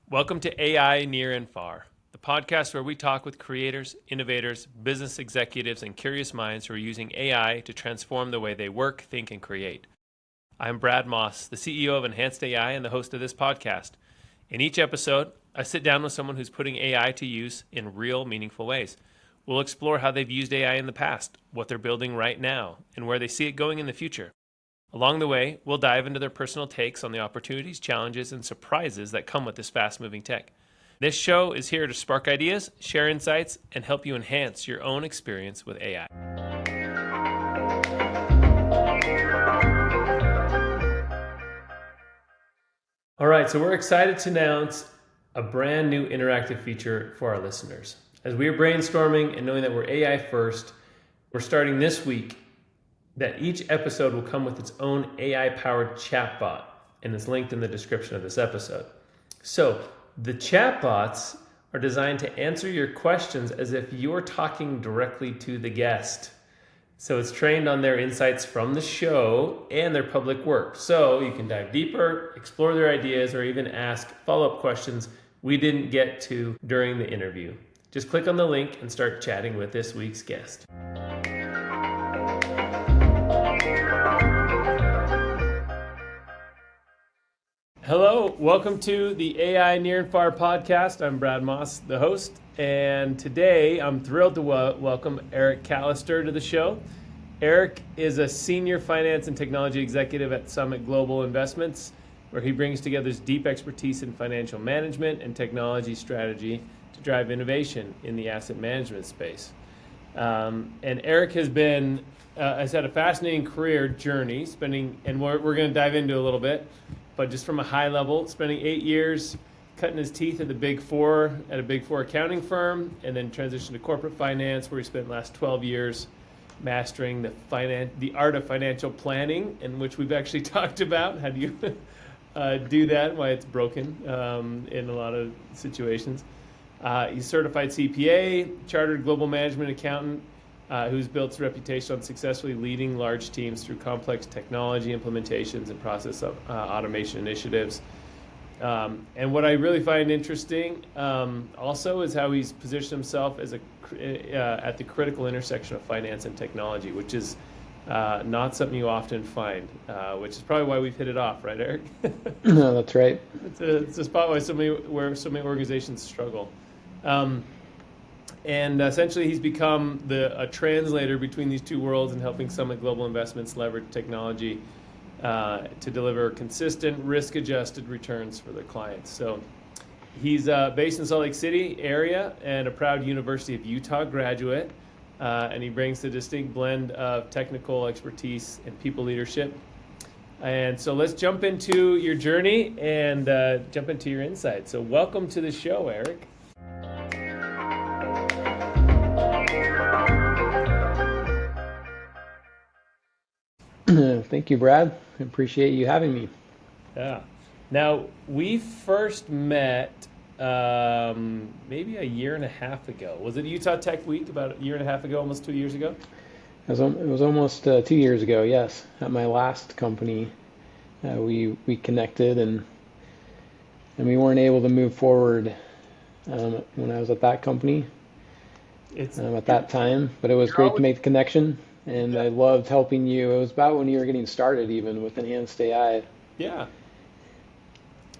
Welcome to AI Near and Far, the podcast where we talk with creators, innovators, business executives, and curious minds who are using AI to transform the way they work, think, and create. I'm Brad Moss, the CEO of Enhanced AI and the host of this podcast. In each episode, I sit down with someone who's putting AI to use in real, meaningful ways. We'll explore how they've used AI in the past, what they're building right now, and where they see it going in the future. Along the way, we'll dive into their personal takes on the opportunities, challenges, and surprises that come with this fast-moving tech. This show is here to spark ideas, share insights, and help you enhance your own experience with AI. All right, so we're excited to announce a brand new interactive feature for our listeners. As we are brainstorming and knowing that we're AI first, we're starting this week that each episode will come with its own AI-powered chatbot, and it's linked in the description of this episode. So the chatbots are designed to answer your questions as if you're talking directly to the guest. So it's trained on their insights from the show and their public work. So you can dive deeper, explore their ideas, or even ask follow-up questions we didn't get to during the interview. Just click on the link and start chatting with this week's guest. Hello, welcome to the AI Near and Far podcast. I'm Brad Moss, the host, and today I'm thrilled to welcome Eric Callister to the show. Eric is a senior finance and technology executive at Summit Global Investments, where he brings together his deep expertise in financial management and technology strategy to drive innovation in the asset management space. And Eric has had a fascinating career journey, and we're going to dive into a little bit. But just from a high level, spending 8 years cutting his teeth at a Big Four accounting firm, and then transitioned to corporate finance, where he spent the last 12 years mastering the art of financial planning, in which we've actually talked about how do you do that, why it's broken in a lot of situations. He's certified CPA, chartered global management accountant, who's built his reputation on successfully leading large teams through complex technology implementations and process automation initiatives. And what I really find interesting also is how he's positioned himself as at the critical intersection of finance and technology, which is not something you often find, which is probably why we've hit it off, right, Eric? No, that's right. It's a spot where so many organizations struggle. And essentially, he's become a translator between these two worlds and helping Summit Global Investments leverage technology to deliver consistent, risk-adjusted returns for their clients. So he's based in Salt Lake City area and a proud University of Utah graduate. And he brings a distinct blend of technical expertise and people leadership. And so let's jump into your journey and jump into your insights. So welcome to the show, Eric. Thank you, Brad. I appreciate you having me. Yeah. Now, we first met maybe a year and a half ago. Was it Utah Tech Week about a year and a half ago, almost 2 years ago? It was almost 2 years ago, yes. At my last company, we connected and we weren't able to move forward when I was at that company at that time. But it was great to make the connection. And I loved helping you. It was about when you were getting started even with Enhanced AI. Yeah.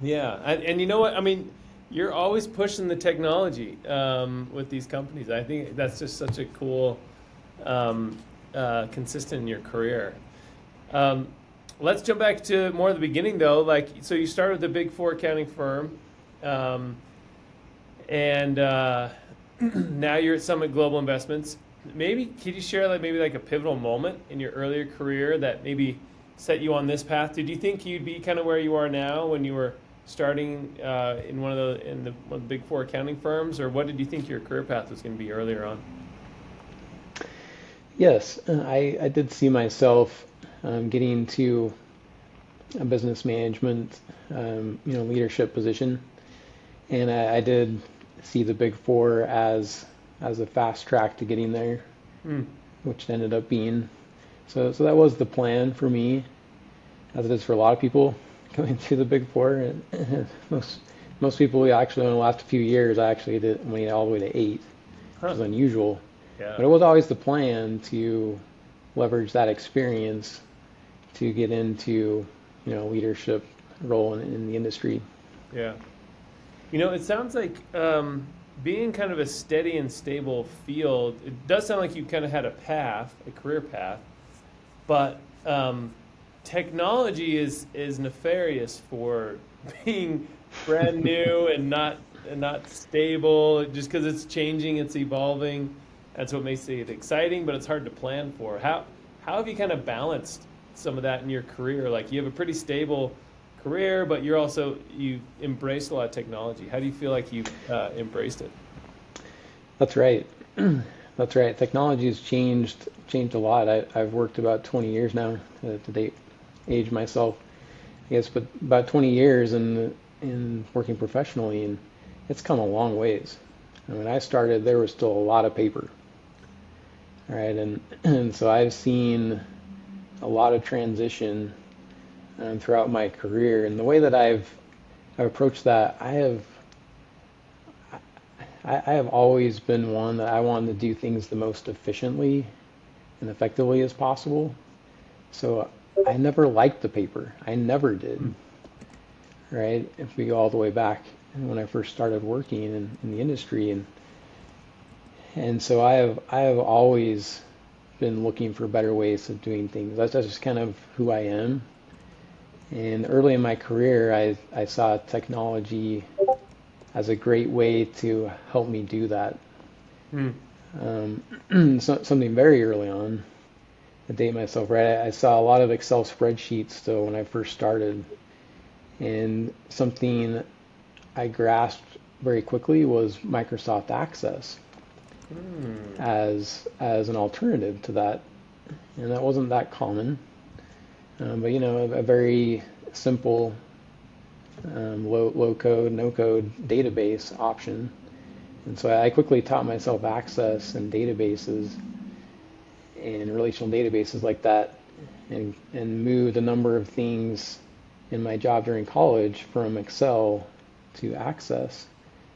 Yeah. And you know what? I mean, you're always pushing the technology with these companies. I think that's just such a cool, consistent in your career. Let's jump back to more of the beginning, though. So you started with the Big Four accounting firm, and now you're at Summit Global Investments. Maybe could you share like a pivotal moment in your earlier career that maybe set you on this path? Did you think you'd be kind of where you are now when you were starting in one of the Big Four accounting firms, or what did you think your career path was going to be earlier on? Yes, I did see myself getting into a business management, leadership position, and I did see the Big Four as a fast track to getting there, which it ended up being. So that was the plan for me, as it is for a lot of people going through the Big Four. And Most people actually in the last few years, I actually went all the way to 8, which Huh. is unusual. Yeah. But it was always the plan to leverage that experience to get into, leadership role in the industry. Yeah. It sounds like being kind of a steady and stable field, it does sound like you kind of had a path, a career path, but technology is nefarious for being brand new and not stable just because it's changing, it's evolving. That's what makes it exciting, but it's hard to plan for. How have you kind of balanced some of that in your career? Like you have a pretty stable career, but you embraced a lot of technology. How do you feel like you embraced it? That's right. That's right. Technology has changed a lot. I've worked about 20 years now to date, age myself, I guess, but about 20 years in working professionally, and it's come a long ways. When I started, there was still a lot of paper, right? And so I've seen a lot of transition throughout my career, and the way that I've approached that, I have always been one that I wanted to do things the most efficiently and effectively as possible. So I never liked the paper. I never did, right? If we go all the way back when I first started working in the industry, and so I have always been looking for better ways of doing things. That's just kind of who I am. And early in my career, I saw technology as a great way to help me do that. Hmm. Something very early on, to date myself, right? I saw a lot of Excel spreadsheets still when I first started, and something I grasped very quickly was Microsoft Access as an alternative to that, and that wasn't that common. But a very simple low code, no code database option. And so I quickly taught myself Access and databases and relational databases like that, and moved a number of things in my job during college from Excel to Access,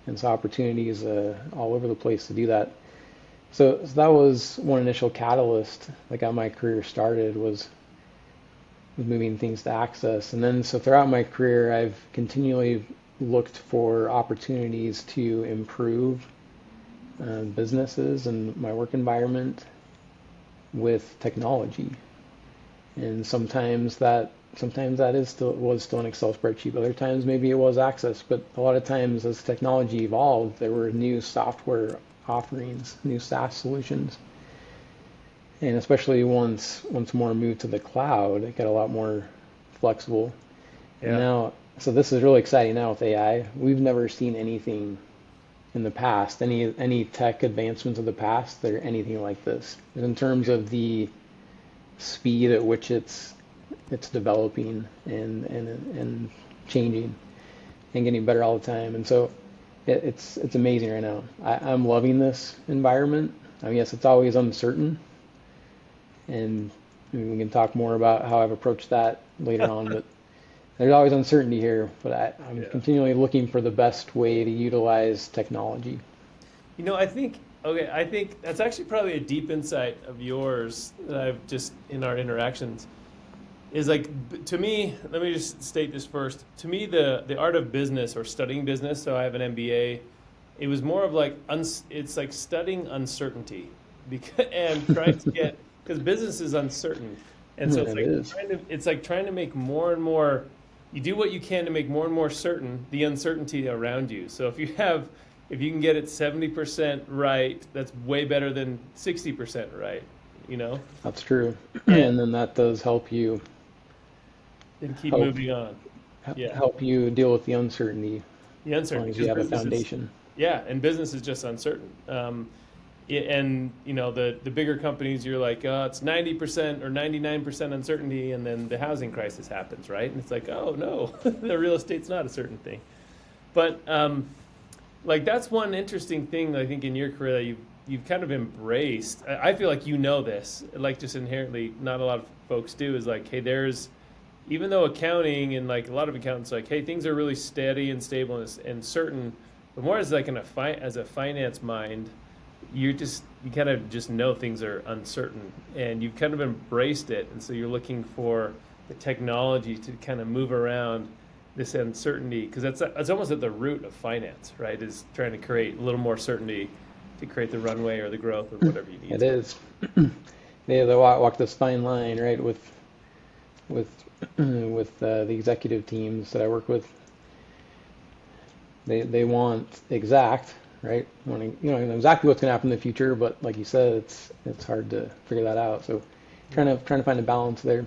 and saw opportunities all over the place to do that. So that was one initial catalyst that got my career started, was moving things to Access. And then so throughout my career, I've continually looked for opportunities to improve businesses and my work environment with technology. And sometimes that was still an Excel spreadsheet. Other times maybe it was Access. But a lot of times as technology evolved, there were new software offerings, new SaaS solutions. And especially once more moved to the cloud, it got a lot more flexible. Yeah. And now, so this is really exciting now with AI. We've never seen anything in the past, any tech advancements of the past that are anything like this. And in terms of the speed at which it's developing and changing and getting better all the time. And so it's amazing right now. I'm loving this environment. I mean, yes, it's always uncertain. And we can talk more about how I've approached that later on, but there's always uncertainty here. But I'm continually looking for the best way to utilize technology. I think that's actually probably a deep insight of yours that I've just in our interactions is like, to me, let me just state this first. To me, the art of business or studying business, so I have an MBA, it was more of like, it's like studying uncertainty and trying to get, because business is uncertain. And so it's like trying to make more and more, you do what you can to make more and more certain the uncertainty around you. So if you can get it 70% right, that's way better than 60% right, That's true. And then that does help you and keep moving on. Help you deal with the uncertainty. The As long as you have a foundation. And business is just uncertain. And the bigger companies, you're like, it's 90% or 99% uncertainty, and then the housing crisis happens, right? And it's like, oh no, the real estate's not a certain thing. But like that's one interesting thing I think in your career that you've kind of embraced. I feel like this, like just inherently, not a lot of folks do. Is like, hey, there's even though accounting and like a lot of accountants like, hey, things are really steady and stable and certain, but more as like as a finance mind, you kind of just know things are uncertain and you've kind of embraced it, and so you're looking for the technology to kind of move around this uncertainty, because that's almost at the root of finance, right? Is trying to create a little more certainty to create the runway or the growth or whatever you need. It is. They walk this fine line, right? With the executive teams that I work with, they want exact, right? Wanting, know exactly what's going to happen in the future, but like you said, it's hard to figure that out. So trying to find a balance there.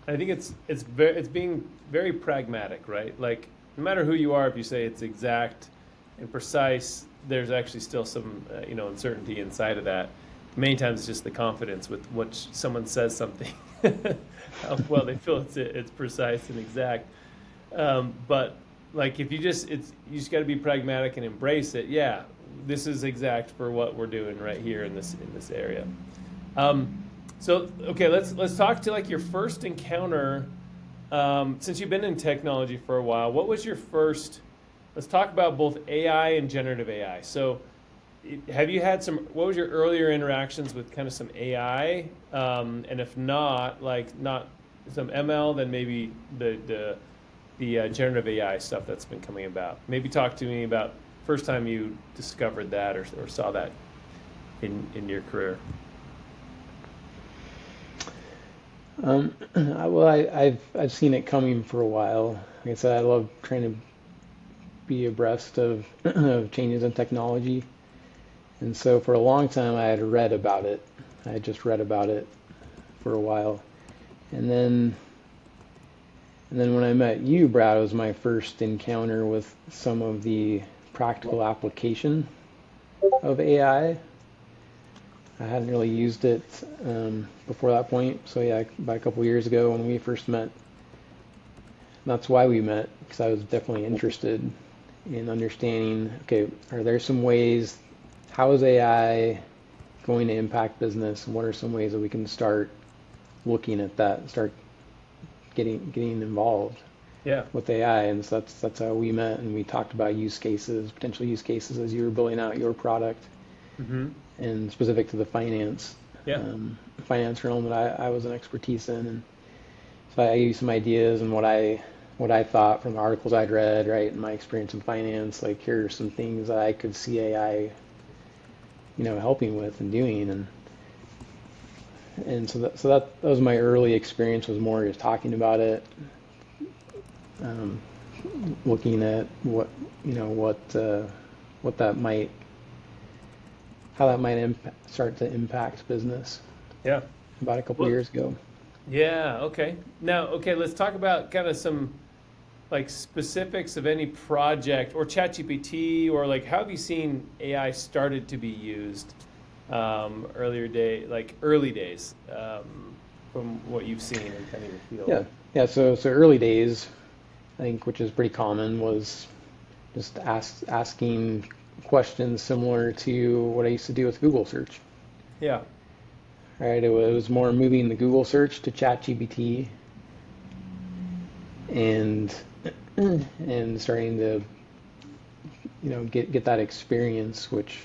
I think it's being very pragmatic, right? Like no matter who you are, if you say it's exact and precise, there's actually still some uncertainty inside of that. Many times it's just the confidence with what someone says something, how well they feel it's precise and exact. But like if you just got to be pragmatic and embrace it. Yeah, this is exact for what we're doing right here in this area. So okay, let's talk to like your first encounter. Since you've been in technology for a while, what was your first? Let's talk about both AI and generative AI. So, have you had what was your earlier interactions with kind of some AI? And if not, like not some ML, then maybe the generative AI stuff that's been coming about. Maybe talk to me about first time you discovered that or saw that in your career. Well, I've seen it coming for a while. Like I said, I love trying to be abreast of, of changes in technology. And so for a long time, I had read about it. I had just read about it for a while. And then when I met you, Brad, it was my first encounter with some of the practical application of AI. I hadn't really used it before that point. So yeah, about a couple years ago when we first met, that's why we met, because I was definitely interested in understanding, okay, are there some ways, how is AI going to impact business, and what are some ways that we can start looking at that, start getting involved with AI? And so that's how we met, and we talked about potential use cases as you were building out your product, and specific to the finance realm that I was an expertise in. And so I gave you some ideas and what I thought from the articles I'd read, right, and my experience in finance. Like, here are some things that I could see AI, helping with and doing, and so that was my early experience. Was more just talking about it, looking at how that might start to impact business. Yeah. About a couple years ago. Yeah. Okay. Now, let's talk about kind of some like specifics of any project or ChatGPT, or like how have you seen AI started to be used early days from what you've seen in kind of your field? Yeah. So early days, I think, which is pretty common, was just asking questions similar to what I used to do with Google search. Yeah. Right. It was more moving the Google search to ChatGPT and starting to get that experience, which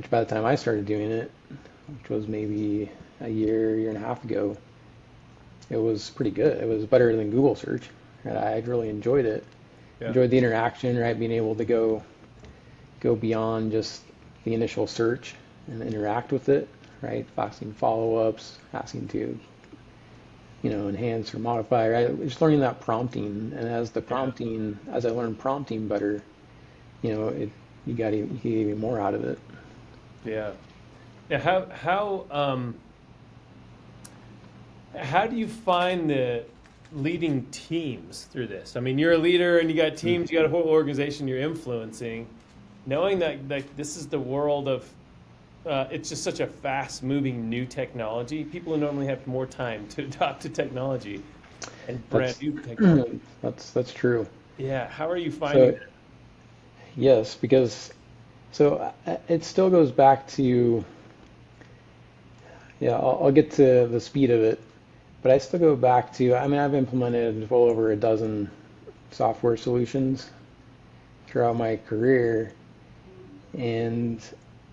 by the time I started doing it, which was maybe a year and a half ago, it was pretty good. It was better than Google search. Right? I really enjoyed it. Yeah. Enjoyed the interaction, right? Being able to go beyond just the initial search and interact with it, right? Asking follow-ups, asking to enhance or modify, right? Just learning that prompting, and as I learned prompting better, you get even more out of it. Yeah. Now, how do you find the leading teams through this? I mean, you're a leader and you got teams, you got a whole organization you're influencing, knowing that this is the world of it's just such a fast-moving new technology. People who normally have more time to adopt to technology and brand new technology. That's true. Yeah. How are you finding that? Yes, because it still goes back to, I'll get to the speed of it, but I still go back to, I mean, I've implemented well over a dozen software solutions throughout my career, and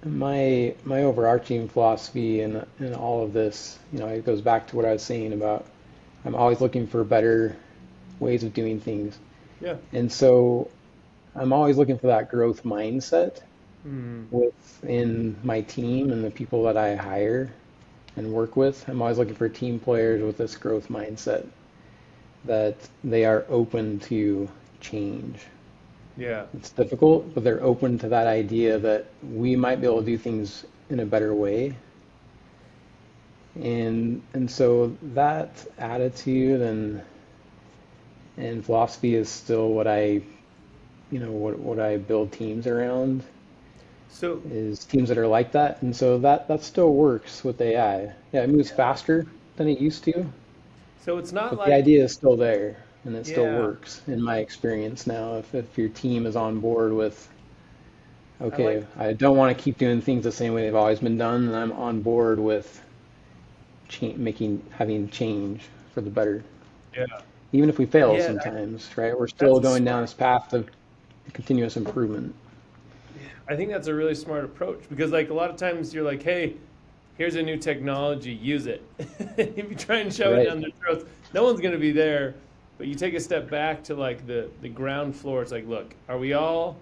my overarching philosophy in all of this, it goes back to what I was saying about I'm always looking for better ways of doing things. Yeah. And so I'm always looking for that growth mindset Mm. within my team and the people that I hire and work with. I'm always looking for team players with this growth mindset that they are open to change. Yeah. It's difficult, but they're open to that idea that we might be able to do things in a better way. And so that attitude and philosophy is still what what I build teams around, So is teams that are like that. And so that still works with AI. Yeah, it moves faster than it used to, so it's not but the like, idea is still there and it still yeah, works in my experience now. If your team is on board with, I like, okay, I don't want to keep doing things the same way they've always been done, and I'm on board with having change for the better. yeah. Even if we fail Yeah, sometimes, right? We're that's still a going down smart. this path of continuous improvement. I think that's a really smart approach because, like, a lot of times you're like, "Hey, here's a new technology, use it." If you try and shove it Right. down their throats, no one's going to be there. But you take a step back to like the ground floor. It's like, look, are we all,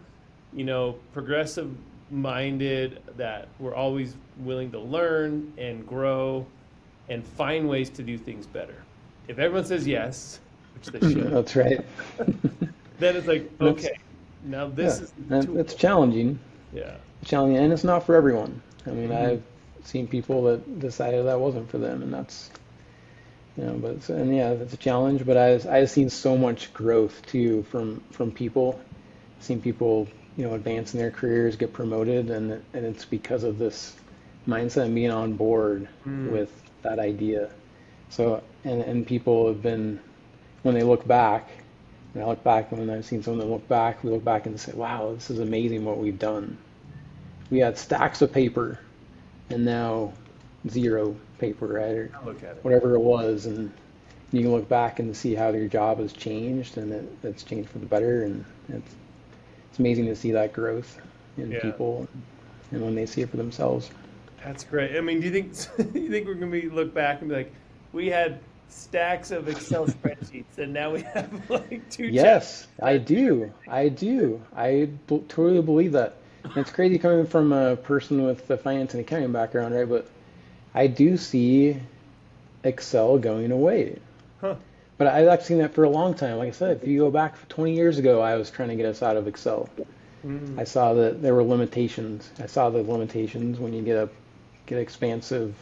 progressive minded that we're always willing to learn and grow and find ways to do things better? If everyone says yes, which they should, That's right. then it's like, And it's okay, now yeah, this is the and it's tool. challenging, Yeah. and it's not for everyone. I mean, Mhm. I've seen people that decided that wasn't for them, and that's but and yeah, it's a challenge. But I've seen so much growth too from people. Seen people advance in their careers, get promoted, and it's because of this mindset and being on board Mm. with that idea. So and people have been when they look back. And I look back, and when I've seen someone look back, we look back and say, "Wow, this is amazing what we've done. We had stacks of paper, and now zero paper, right, or I look at it. whatever it was." And you can look back and see how your job has changed, and it's changed for the better. And it's amazing to see that growth in Yeah. people, and when they see it for themselves. That's great. I mean, do you think you think we're gonna be look back and be like, we had stacks of Excel spreadsheets, and now we have like two chapters Yes, I that do. I do. Totally believe that. And it's crazy coming from a person with a finance and accounting background, right? But I do see Excel going away. huh? But I've actually seen that for a long time. Like I said, if you go back 20 years ago, I was trying to get us out of Excel. Mm. I saw that there were limitations. I saw the limitations when you get expansive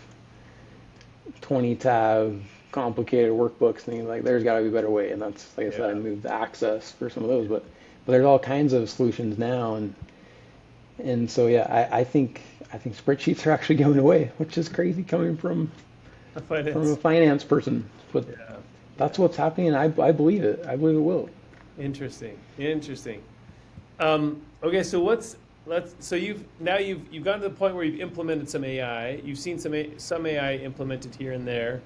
20 tab complicated workbooks, things like there's got to be a better way. And that's like I said, I Yeah. moved the access for some of those, but there's all kinds of solutions now, and so yeah, I think spreadsheets are actually going away, which is crazy coming I find from a it's finance person. But yeah, that's what's happening, and I believe it. I believe it will. interesting, interesting. Okay, so you've gotten to the point where you've implemented some AI. You've seen some AI implemented here and there.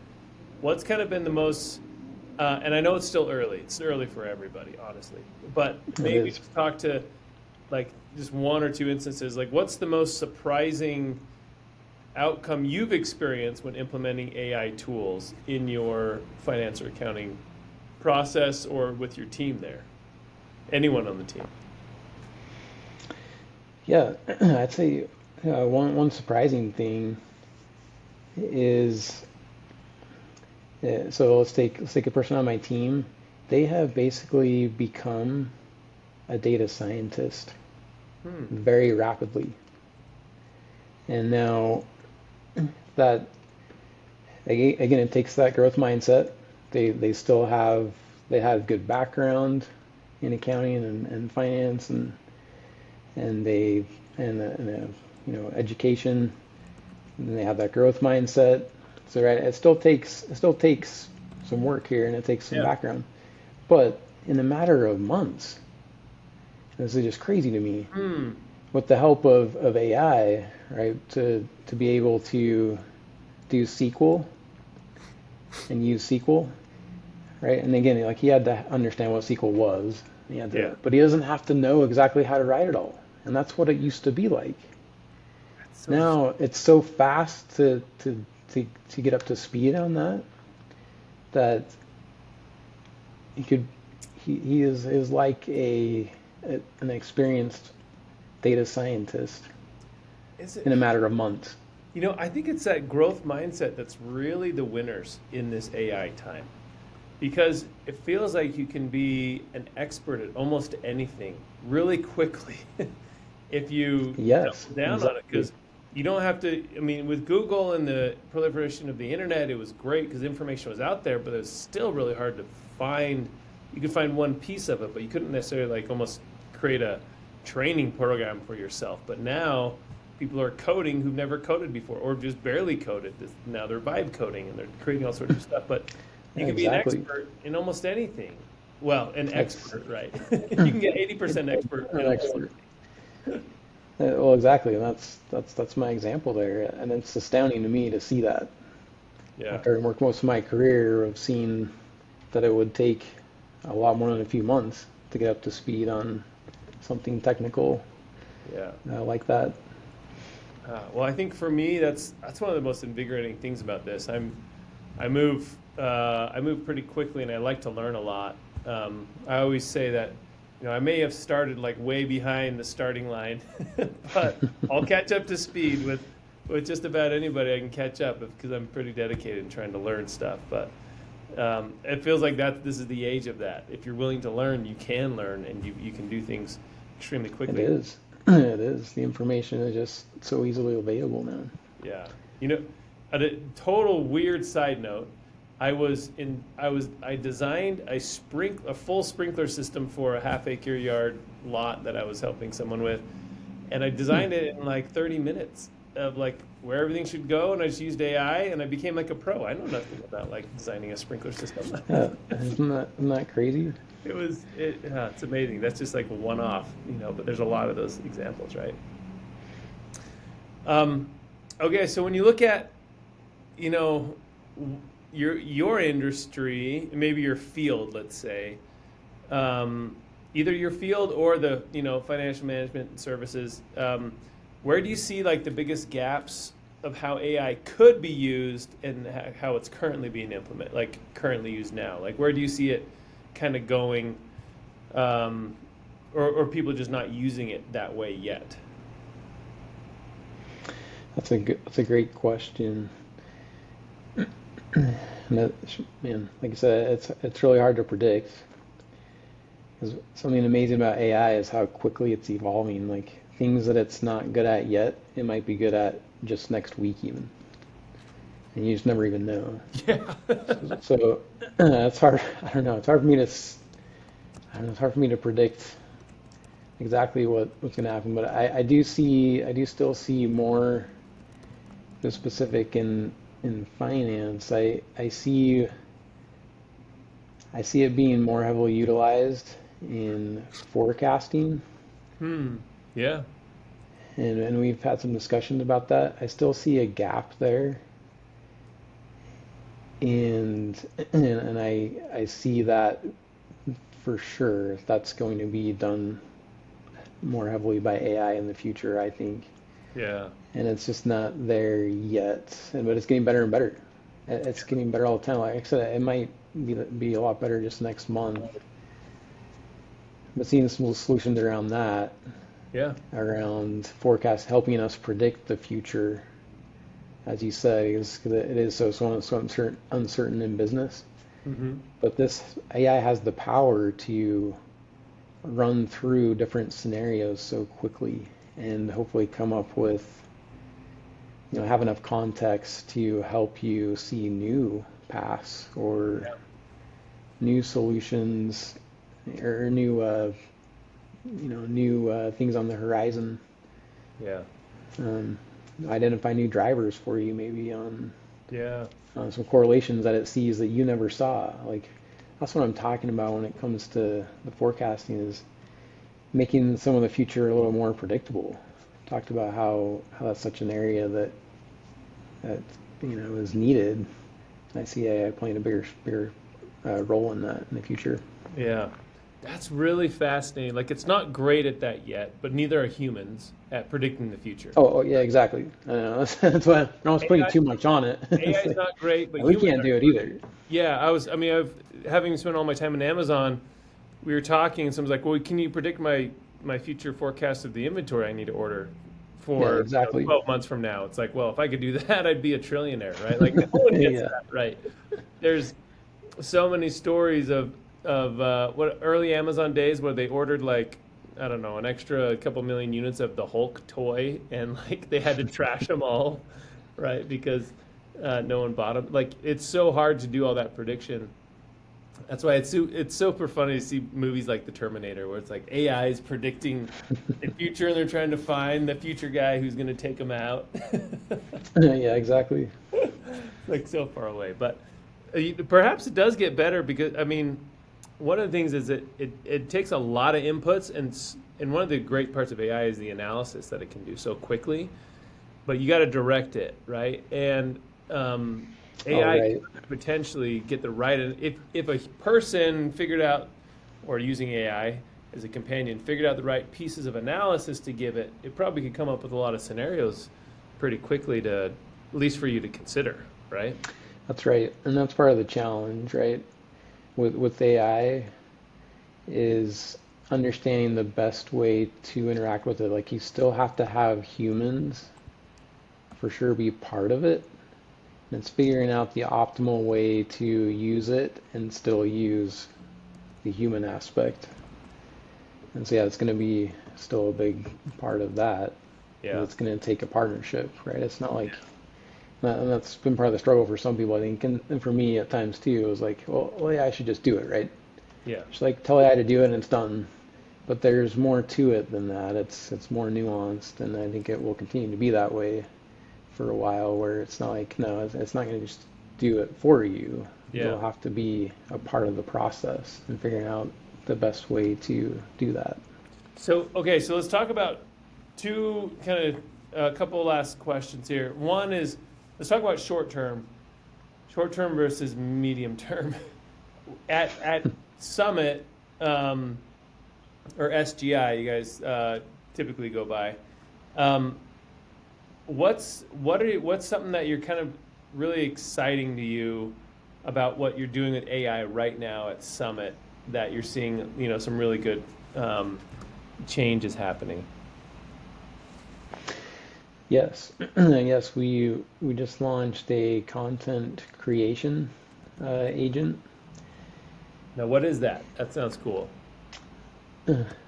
What's kind of been the most, and I know it's still early. It's early for everybody, honestly. But It maybe is. just talk to like just one or two instances. Like, what's the most surprising outcome you've experienced when implementing AI tools in your finance or accounting process or with your team there? Anyone on the team? Yeah, I'd say one surprising thing is so let's take a person on my team. They have basically become a data scientist Hmm. very rapidly, and now that again, it takes that growth mindset. They still have good background in accounting and finance, and they and education, and they have that growth mindset. So right, it still takes some work here, and it takes some Yeah. background, but in a matter of months, this is just crazy to me. Hmm. With the help of AI, right, to be able to do SQL and use SQL, right? And again, like he had to understand what SQL was. Yeah. But he doesn't have to know exactly how to write it all. And that's what it used to be like. That's so Now it's so fast to get up to speed on that he could he is like an experienced data scientist is it in a matter of months. I think it's that growth mindset that's really the winners in this AI time. Because it feels like you can be an expert at almost anything really quickly if you Yes, double down on it. exactly. Because you don't have to, I mean, with Google and the proliferation of the internet, it was great because information was out there, but it was still really hard to find. You could find one piece of it, but you couldn't necessarily like almost create a training program for yourself. But now people are coding who've never coded before or just barely coded. Now they're vibe coding and they're creating all sorts of stuff. But you Yeah, can be an exactly. expert in almost anything. Well, an Ex- expert, right? You can get 80% expert in an almost expert. Well, exactly, and that's my example there, and it's astounding to me to see that yeah, after I worked most of my career of seeing that it would take a lot more than a few months to get up to speed on something technical yeah. like that. Well, I think for me, that's one of the most invigorating things about this. I move pretty quickly, and I like to learn a lot. I always say that, I may have started like way behind the starting line, but I'll catch up to speed with just about anybody I can catch up because I'm pretty dedicated in trying to learn stuff. But it feels like this is the age of that. If you're willing to learn, you can learn, and you can do things extremely It quickly. is. It is. The information is just so easily available now. Yeah. You know, a total weird side note. I designed a full sprinkler system for a half-acre yard lot that I was helping someone with, and I Hmm. designed it in like 30 minutes of like where everything should go, and I just used AI, and I became like a pro. I know nothing about like designing a sprinkler system. Isn't that crazy? It's amazing. That's just like a one-off, but there's a lot of those examples, right? Um, okay, so when you look at, you know, your industry, maybe your field, let's say, either your field or the financial management services, where do you see like the biggest gaps of how AI could be used and how it's currently being implemented, like currently used now? Like where do you see it kind of going, or people just not using it that way yet? That's a great question. And that, man, like I said, it's really hard to predict. 'Cause something amazing about AI is how quickly it's evolving. Like things that it's not good at yet, it might be good at just next week even, and you just never even know. Yeah. So it's hard. I don't know. It's hard for me to. I don't know. It's hard for me to predict exactly what's going to happen. But I do see. I do still see more the specific in finance. I see it being more heavily utilized in forecasting, Hmm. Yeah. and we've had some discussions about that. I still see a gap there, and I see that for sure that's going to be done more heavily by AI in the future, I think. Yeah. And it's just not there yet. But it's getting better and better. It's getting better all the time. Like I said, it might be a lot better just next month. But seeing some solutions around that, Yeah. around forecast, helping us predict the future, as you say, is 'cause it is so uncertain in business. Mm-hmm. But this AI has the power to run through different scenarios so quickly and hopefully come up with, have enough context to help you see new paths or Yeah. new solutions or new things on the horizon. Yeah. Um, Identify new drivers for you, maybe on Yeah. some correlations that it sees that you never saw. Like that's what I'm talking about when it comes to the forecasting is making some of the future a little more predictable. Talked about how that's such an area that is needed I see AI playing a bigger role in that in the future. Yeah. That's really fascinating. Like, it's not great at that yet, but neither are humans at predicting the future. Oh, yeah, exactly. I know. That's why I was putting AI, too much on it. AI It's is like, not great, but we humans can't are. do it either. Yeah, I've having spent all my time in Amazon, we were talking and someone's like, "Well, can you predict my future forecast of the inventory I need to order Yeah, for, exactly. 12 months from now?" It's like, "Well, if I could do that, I'd be a trillionaire, right?" Like no one gets Yeah. that right. There's so many stories of what early Amazon days where they ordered like, I don't know, an extra couple million units of the Hulk toy, and like they had to trash them all, right? Because no one bought them. Like it's so hard to do all that prediction. That's why it's super funny to see movies like The Terminator, where it's like AI is predicting the future, and they're trying to find the future guy who's going to take them out. Yeah, exactly. Like so far away. But perhaps it does get better because I mean, one of the things is it takes a lot of inputs, and one of the great parts of AI is the analysis that it can do so quickly. But you got to direct it, right? And Oh, AI right. could potentially get the right. If a person figured out, or using AI as a companion, figured out the right pieces of analysis to give it, it probably could come up with a lot of scenarios pretty quickly to, at least for you to consider, right? That's right. And that's part of the challenge, right? With AI is understanding the best way to interact with it. Like you still have to have humans for sure be part of it. And it's figuring out the optimal way to use it and still use the human aspect. And so yeah, it's going to be still a big part of that. Yeah. It's going to take a partnership, right? It's not like and that's been part of the struggle for some people, I think, and for me at times too. It was like, well, yeah, I should just do it, right? Yeah. Just like tell AI to do it and it's done. But there's more to it than that. It's more nuanced, and I think it will continue to be that way for a while. Where it's not like no, it's not going to just do it for you. Yeah. You'll have to be a part of the process and figuring out the best way to do that. So, okay, so let's talk about two kind of a couple last questions here. One is let's talk about short term versus medium term. At Summit or SGI, you guys typically go by. What's something that you're kind of really exciting to you about what you're doing with AI right now at Summit that you're seeing, some really good changes happening? Yes, yes, we just launched a content creation agent. Now, what is that? That sounds cool.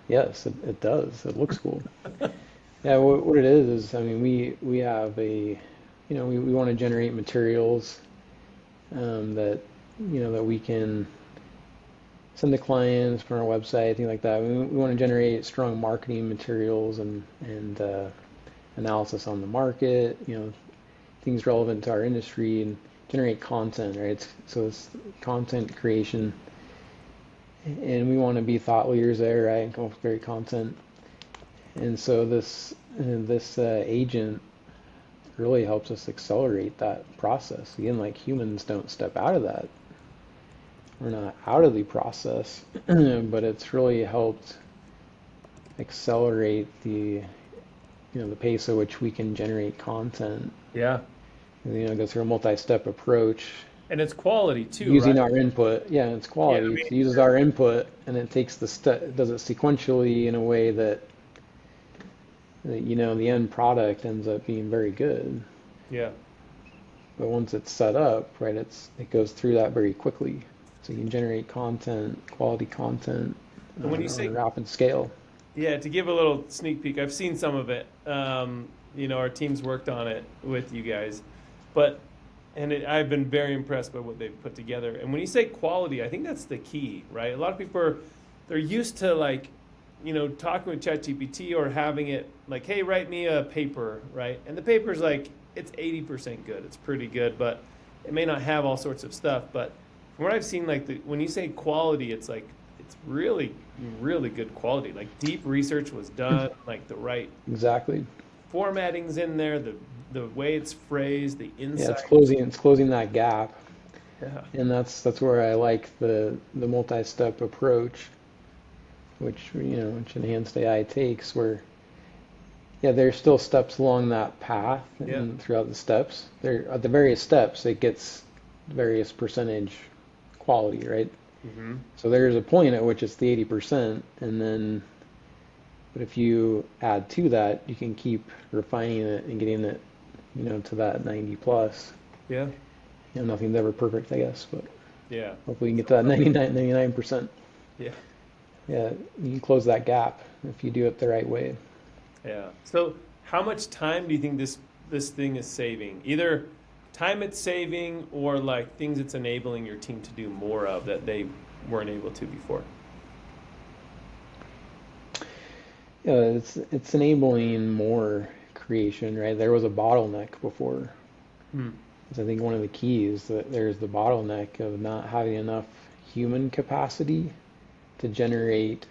Yes, it does. It looks cool. Yeah, what it is, I mean, we have we want to generate materials that, that we can send to clients from our website, things like that. We want to generate strong marketing materials and analysis on the market, things relevant to our industry and generate content, right? So it's content creation, and we want to be thought leaders there, right? And come up with great content. And so this agent really helps us accelerate that process. Again, like humans don't step out of that. We're not out of the process, but it's really helped accelerate the pace at which we can generate content. Yeah. Go through a multi-step approach And it's quality too, using right? our input. Yeah, it's Yeah, I quality. mean, It uses our input and it takes the step, does it sequentially in a way that the end product ends up being very good. yeah. But once it's set up, right, it goes through that very quickly. So you can generate content, quality content, And when you on a say, rapid scale. yeah, to give a little sneak peek, I've seen some of it. Our team's worked on it with you guys, but I've been very impressed by what they've put together. And when you say quality, I think that's the key, right? A lot of people they're used to like, talking with ChatGPT or having it like, hey, write me a paper, right? And the paper's like, it's 80% good. It's pretty good, but it may not have all sorts of stuff. But from what I've seen, like when you say quality, it's like, it's really, really good quality. Like deep research was done, like the right Exactly. formatting's in there, the way it's phrased, the Yeah, insight. it's closing that gap. Yeah. And that's where I like the multi-step approach, which enhanced AI takes, where yeah, there's still steps along that path, Yeah. and throughout the steps, there at the various steps, it gets various percentage quality, right? Hmm. So there's a point at which it's the 80%, and then, but if you add to that, you can keep refining it and getting it, to that 90 plus. Yeah. Nothing's ever perfect, I guess, but Yeah. hopefully you can get to that 99, 99%. Yeah. Yeah, you can close that gap if you do it the right way. Yeah. So how much time do you think this thing is saving? Either time it's saving or like things it's enabling your team to do more of that they weren't able to before. Yeah, it's enabling more creation, right? There was a bottleneck before. Hmm. So I think one of the keys that there's the bottleneck of not having enough human capacity to generate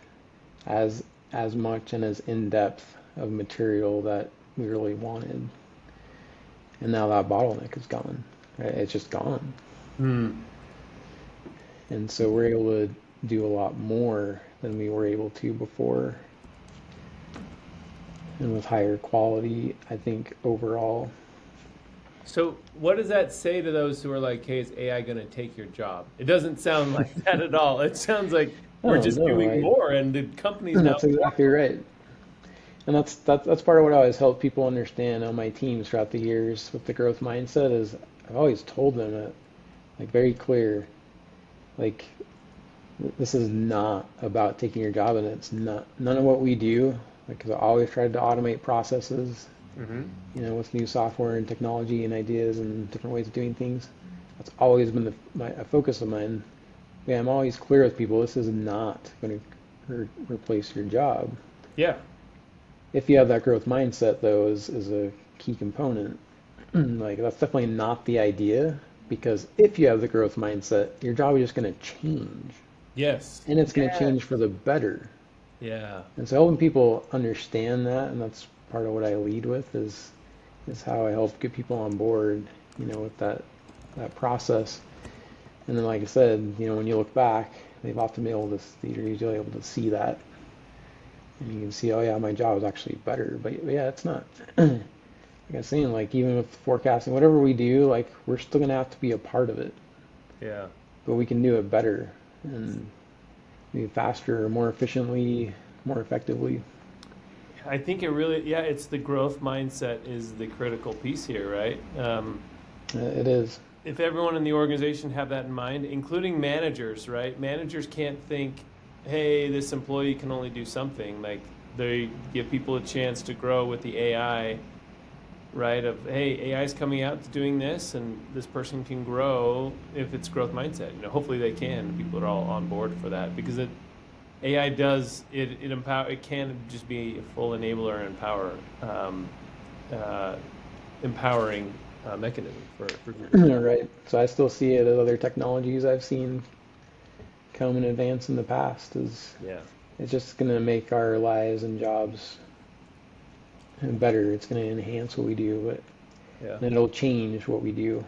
as as much and as in depth of material that we really wanted. And now that bottleneck is gone. Right? It's just gone. Hmm. And so we're able to do a lot more than we were able to before, and with higher quality, I think overall. So what does that say to those who are like, hey, is AI going to take your job? It doesn't sound like that at all. It sounds like we're Oh just no, doing more and the company's now. that's exactly right. And that's part of what I always help people understand on my teams throughout the years with the growth mindset is I've always told them that, like, very clear, like, this is not about taking your job, and it's not none of what we do. Because I always tried to automate processes, Hmm. with new software and technology and ideas and different ways of doing things. That's always been a focus of mine. Yeah, I'm always clear with people. This is not going to replace your job. Yeah. If you have that growth mindset, though, is a key component. Like, that's definitely not the idea, because if you have the growth mindset, your job is just going to change, Yes. and it's going to change for the better. Yeah. And so helping people understand that, and that's part of what I lead with, is how I help get people on board, with that process. And then, like I said, when you look back, they've often been able to, you're usually able to see that, and you can see, oh yeah, my job is actually better. But yeah, it's not. Like I was saying, like, even with forecasting, whatever we do, like, we're still gonna have to be a part of it, Yeah. but we can do it better and maybe faster, more efficiently, more effectively. I think it really, yeah, it's the growth mindset is the critical piece here, right? It is. If everyone in the organization have that in mind, including managers, right? Managers can't think, hey, this employee can only do something. Like they give people a chance to grow with the AI, right? Of hey, AI is coming out to doing this, and this person can grow if it's growth mindset. Hopefully they can. People are all on board for that because AI does it empower. It can just be a full enabler and uh, empowering mechanism for groups. Right. So I still see it as other technologies I've seen come and advance in the past. Is Yeah. it's just going to make our lives and jobs better. It's going to enhance what we do, but Yeah. and it'll change what we do.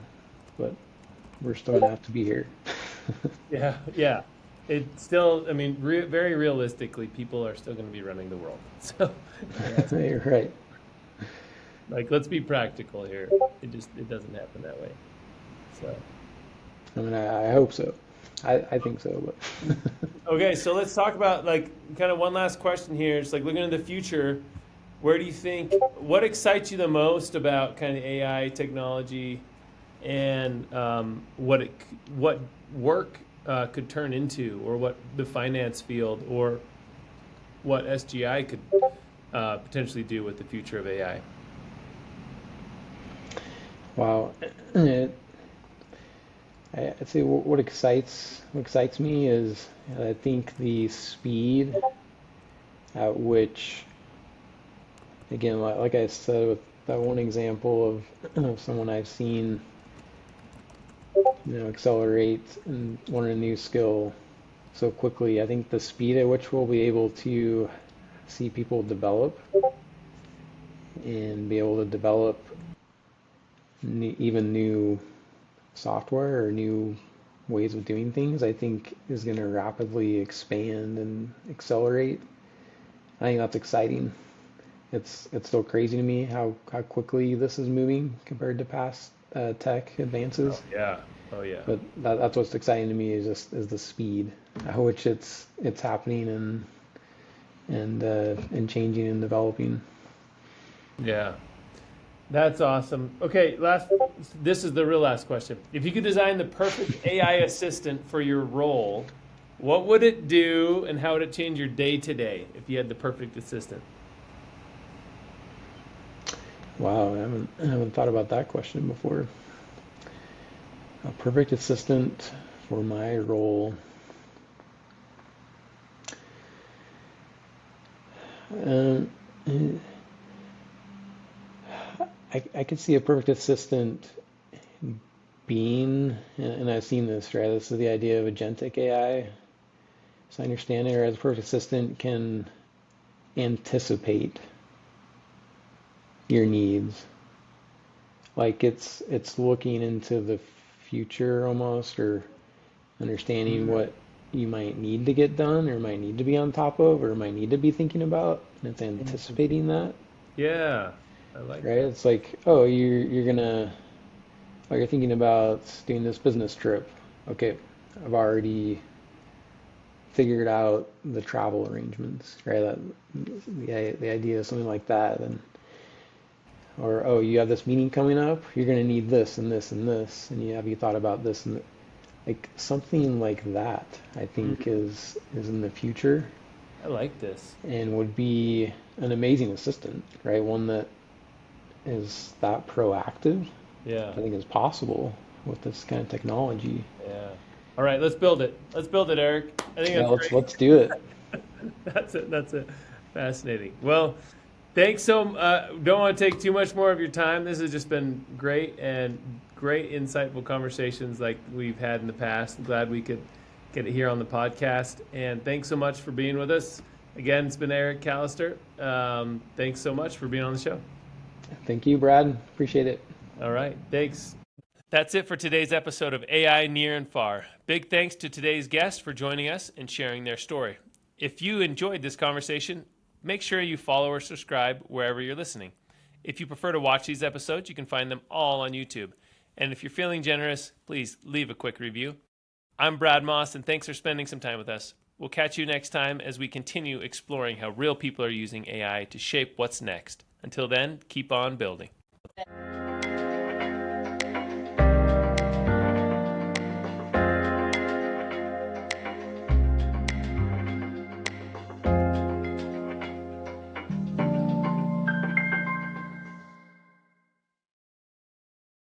But we're still going to have to be here. Yeah. Yeah. It's still. I mean, very realistically, people are still going to be running the world. So, yeah, You're right. like, let's be practical here. It doesn't happen that way. So. I mean, I hope so. I think so, but Okay, so let's talk about like kind of one last question here. It's like looking into the future, where do you think what excites you the most about kind of AI technology and what work could turn into, or what the finance field, or what SGI could potentially do with the future of AI? wow. I'd say what excites me is I think the speed at which, again, like I said with that one example of someone I've seen, accelerate and learn a new skill so quickly. I think the speed at which we'll be able to see people develop and be able to develop even new software or new ways of doing things, I think is going to rapidly expand and accelerate. I think that's exciting. It's still crazy to me how quickly this is moving compared to past tech advances. Oh yeah. Oh yeah. But that's what's exciting to me is the speed at which it's happening and changing and developing. Yeah. That's awesome. Okay, this is the real last question. If you could design the perfect AI assistant for your role, what would it do and how would it change your day to day if you had the perfect assistant? Wow, I haven't thought about that question before. A perfect assistant for my role. Um, I could see a perfect assistant being, and I've seen this, right? This is the idea of agentic AI. So I understand it, or as a perfect assistant can anticipate your needs. Like it's looking into the future almost, or understanding what you might need to get done, or might need to be on top of, or might need to be thinking about, and it's anticipating that, Yeah, I like right? that. It's like, oh, you're thinking about doing this business trip. Okay, I've already figured out the travel arrangements, right? The idea of something like that, and or oh, you have this meeting coming up. You're going to need this and this and this, and you thought about this and like something like that. I think Mhm. is in the future I like this. and would be an amazing assistant, right? One that is that proactive. Yeah, I think is possible with this kind of technology. yeah. All right, let's build it. Let's build it, Eric. I think Yeah, that's great. let's do it. That's it. That's it. Fascinating. Well, thanks so. Don't want to take too much more of your time. This has just been great and great, insightful conversations like we've had in the past. I'm glad we could get it here on the podcast. And thanks so much for being with us. Again, it's been Eric Callister. Thanks so much for being on the show. Thank you, Brad. Appreciate it. All right. Thanks. That's it for today's episode of AI Near and Far. Big thanks to today's guest for joining us and sharing their story. If you enjoyed this conversation, make sure you follow or subscribe wherever you're listening. If you prefer to watch these episodes, you can find them all on YouTube. And if you're feeling generous, please leave a quick review. I'm Brad Moss, and thanks for spending some time with us. We'll catch you next time as we continue exploring how real people are using AI to shape what's next. Until then, keep on building.